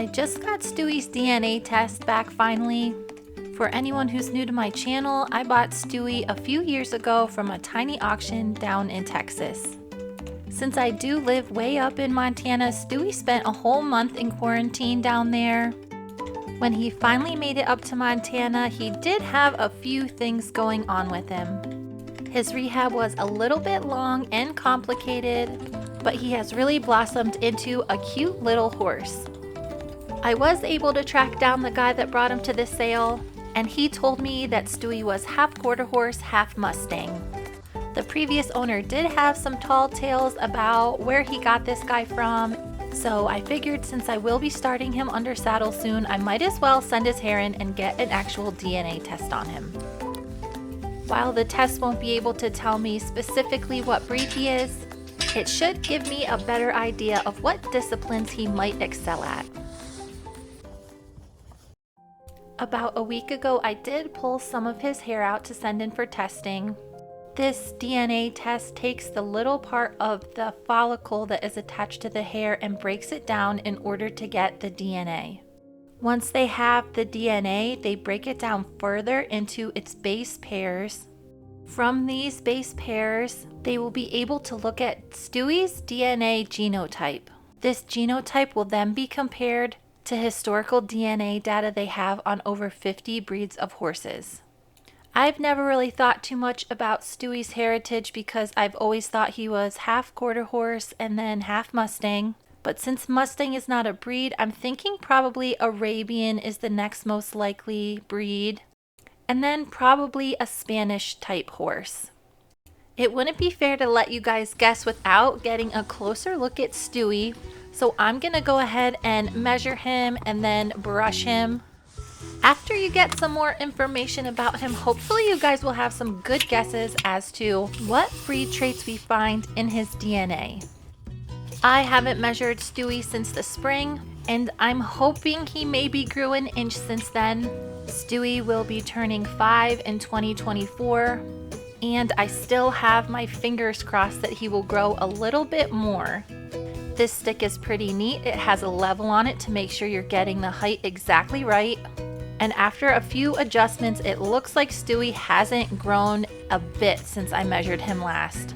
I just got Stewy's DNA test back finally. For anyone who's new to my channel, I bought Stewy a few years ago from a tiny auction down in Texas. Since I do live way up in Montana, Stewy spent a whole month in quarantine down there. When he finally made it up to Montana, he did have a few things going on with him. His rehab was a little bit long and complicated, but he has really blossomed into a cute little horse. I was able to track down the guy that brought him to the sale, and he told me that Stewy was half quarter horse, half Mustang. The previous owner did have some tall tales about where he got this guy from, so I figured since I will be starting him under saddle soon, I might as well send his hair in and get an actual DNA test on him. While the test won't be able to tell me specifically what breed he is, it should give me a better idea of what disciplines he might excel at. About a week ago, I did pull some of his hair out to send in for testing. This DNA test takes the little part of the follicle that is attached to the hair and breaks it down in order to get the DNA. Once they have the DNA, they break it down further into its base pairs. From these base pairs, they will be able to look at Stewy's DNA genotype. This genotype will then be compared to historical DNA data they have on over 50 breeds of horses. I've never really thought too much about Stewy's heritage because I've always thought he was half quarter horse and then half Mustang. But since Mustang is not a breed, I'm thinking probably Arabian is the next most likely breed. And then probably a Spanish type horse. It wouldn't be fair to let you guys guess without getting a closer look at Stewy, so I'm gonna go ahead and measure him and then brush him. After you get some more information about him, hopefully you guys will have some good guesses as to what breed traits we find in his DNA. I haven't measured Stewy since the spring, and I'm hoping he maybe grew an inch since then. Stewy will be turning 5 in 2024, and I still have my fingers crossed that he will grow a little bit more. This stick is pretty neat. It has a level on it to make sure you're getting the height exactly right. And after a few adjustments, it looks like Stewy hasn't grown a bit since I measured him last.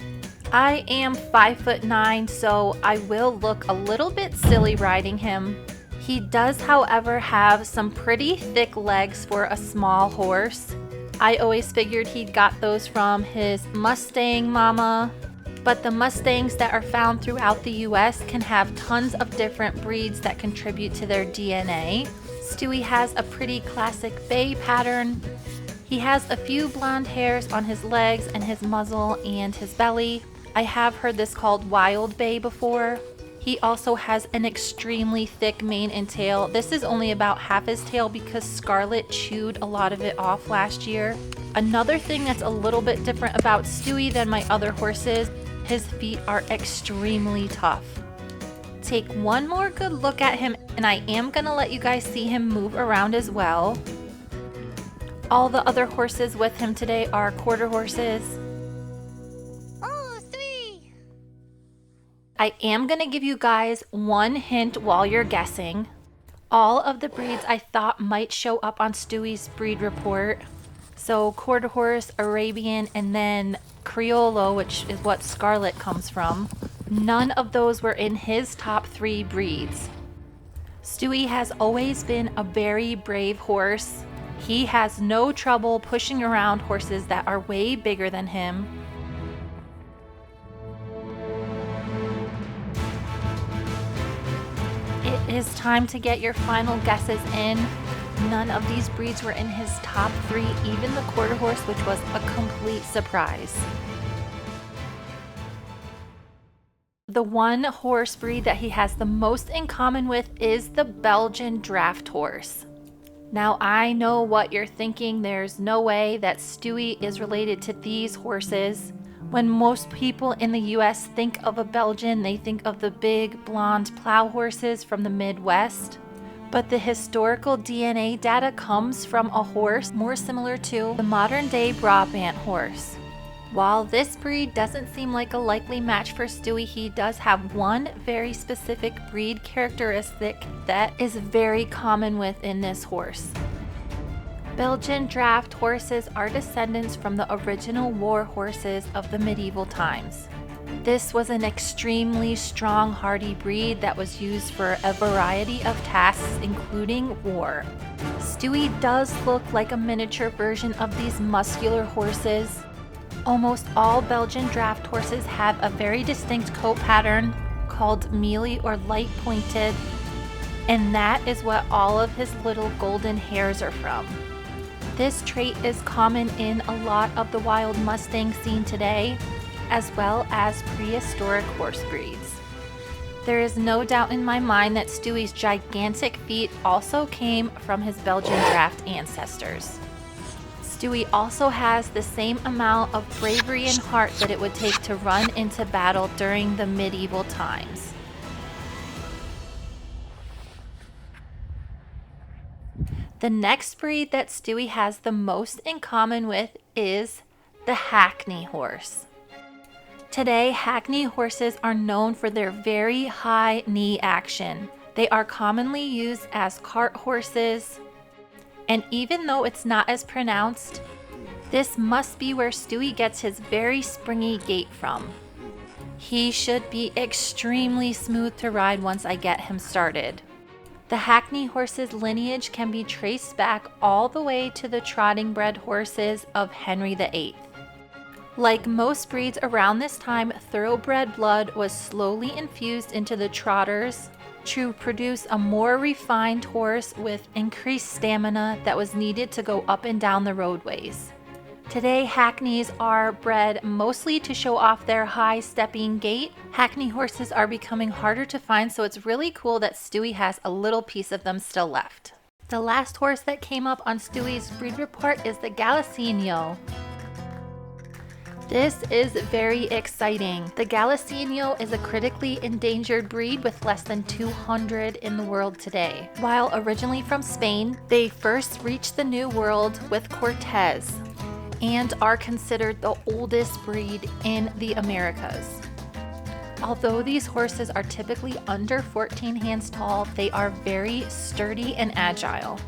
I am 5'9", so I will look a little bit silly riding him. He does, however, have some pretty thick legs for a small horse. I always figured he got those from his Mustang mama, but the Mustangs that are found throughout the US can have tons of different breeds that contribute to their DNA. Stewy has a pretty classic bay pattern. He has a few blonde hairs on his legs and his muzzle and his belly. I have heard this called wild bay before. He also has an extremely thick mane and tail. This is only about half his tail because Scarlet chewed a lot of it off last year. Another thing that's a little bit different about Stewy than my other horses, his feet are extremely tough. Take one more good look at him, and I am gonna let you guys see him move around as well. All the other horses with him today are quarter horses. I am going to give you guys one hint while you're guessing. All of the breeds I thought might show up on Stewy's breed report. So quarter horse, Arabian, and then Criollo, which is what Scarlet comes from. None of those were in his top 3 breeds. Stewy has always been a very brave horse. He has no trouble pushing around horses that are way bigger than him. It is time to get your final guesses in. None of these breeds were in his top 3, even the quarter horse, which was a complete surprise. The one horse breed that he has the most in common with is the Belgian draft horse. Now I know what you're thinking. There's no way that Stewy is related to these horses. When most people in the US think of a Belgian, they think of the big blonde plow horses from the Midwest. But the historical DNA data comes from a horse more similar to the modern day Brabant horse. While this breed doesn't seem like a likely match for Stewie, he does have one very specific breed characteristic that is very common within this horse. Belgian draft horses are descendants from the original war horses of the medieval times. This was an extremely strong, hardy breed that was used for a variety of tasks, including war. Stewie does look like a miniature version of these muscular horses. Almost all Belgian draft horses have a very distinct coat pattern called mealy or light pointed, and that is what all of his little golden hairs are from. This trait is common in a lot of the wild Mustangs seen today, as well as prehistoric horse breeds. There is no doubt in my mind that Stewie's gigantic feet also came from his Belgian draft ancestors. Stewie also has the same amount of bravery and heart that it would take to run into battle during the medieval times. The next breed that Stewie has the most in common with is the Hackney horse. Today, Hackney horses are known for their very high knee action. They are commonly used as cart horses, and even though it's not as pronounced, this must be where Stewie gets his very springy gait from. He should be extremely smooth to ride once I get him started. The Hackney horse's lineage can be traced back all the way to the trotting bred horses of Henry VIII. Like most breeds around this time, thoroughbred blood was slowly infused into the trotters to produce a more refined horse with increased stamina that was needed to go up and down the roadways. Today, Hackneys are bred mostly to show off their high stepping gait. Hackney horses are becoming harder to find, so it's really cool that Stewie has a little piece of them still left. The last horse that came up on Stewie's breed report is the Galiceno. This is very exciting. The Galiceno is a critically endangered breed with less than 200 in the world today. While originally from Spain, they first reached the New World with Cortez and are considered the oldest breed in the Americas. Although these horses are typically under 14 hands tall, they are very sturdy and agile.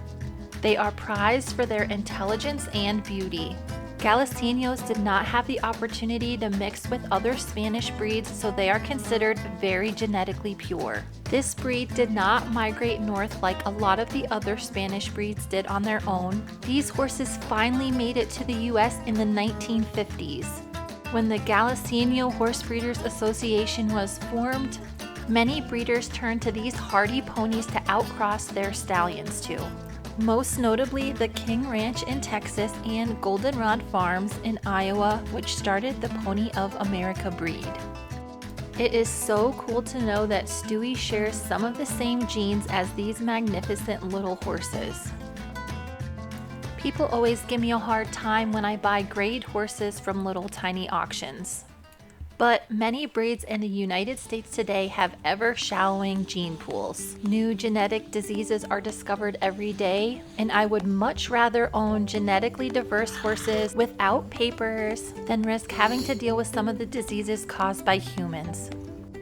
They are prized for their intelligence and beauty. Galicenos did not have the opportunity to mix with other Spanish breeds, so they are considered very genetically pure. This breed did not migrate north like a lot of the other Spanish breeds did on their own. These horses finally made it to the US in the 1950s. When the Galiceno Horse Breeders Association was formed, many breeders turned to these hardy ponies to outcross their stallions too. Most notably the King Ranch in Texas and Goldenrod Farms in Iowa, which started the Pony of America breed. It is so cool to know that Stewie shares some of the same genes as these magnificent little horses. People always give me a hard time when I buy grade horses from little tiny auctions. But many breeds in the United States today have ever-shallowing gene pools. New genetic diseases are discovered every day, and I would much rather own genetically diverse horses without papers than risk having to deal with some of the diseases caused by humans.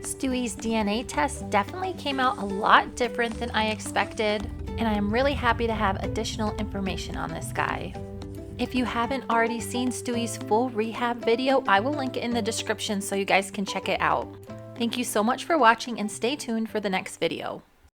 Stewie's DNA test definitely came out a lot different than I expected, and I am really happy to have additional information on this guy. If you haven't already seen Stewie's full rehab video, I will link it in the description so you guys can check it out. Thank you so much for watching and stay tuned for the next video.